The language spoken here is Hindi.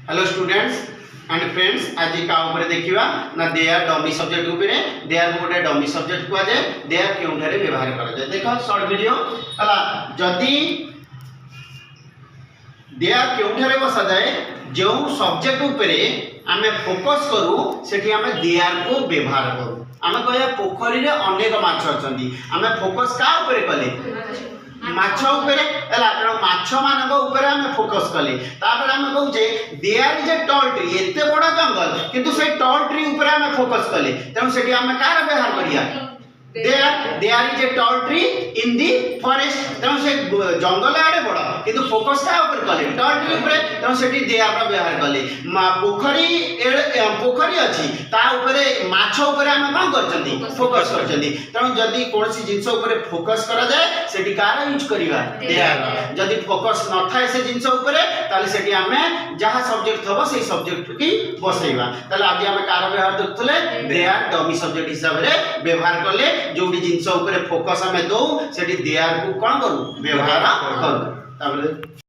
हेलो स्टूडेंट्स एंड फ्रेंड्स आज का ऊपर देखिबा ना दे आर डमी सब्जेक्ट ऊपर दे आर गोटे डमी सब्जेक्ट कुआ जाए दे आर केउठारे व्यवहार करा जाए। देखो शॉर्ट वीडियो हला जदी दे आर केउठारे बसा जाए जो सब्जेक्ट ऊपर आमे फोकस करू सेठी आमे दे आर को व्यवहार करू। आमे कहया पोखरी रे अनेक माछ अछंती आमे फोकस का ऊपर कले माछ ऊपर एला तेणु माछ मानक ऊपर आमे फोकस कले तापर आमे कहूचे there is a tall tree एते बड़ा जंगल किंतु से टॉल ट्री ऊपर आमे फोकस कले तेणु सेठी आमे कार व्यवहार करिया there is a tall tree in the forest तेणु से जंगल आड़े बड़ा किंतु फोकस का ऊपर कले टॉल ट्री ऊपर तेणु सेठी देयर रा व्यवहार कले पोखरी अछि ता ऊपर माछ ऊपर आमे कोन करचंदी फोकस करचंदी तेणु जदी कोनसी जिंस ऊपर फोकस करा जाए सेठी कार यूज करिवा देयर जदी फोकस न थाए से जिंस ऊपर ताले सेठी आमे जहा सब्जेक्ट थबो सेही सब्जेक्ट की बसैबा ताले आज आमे कार व्यवहार देखथले देयर डमी सब्जेक्ट हिसाब रे व्यवहार करले जोडी जिंस ऊपर फोकस आमे दो सेठी देयर को कोन करू व्यवहार करू ताबले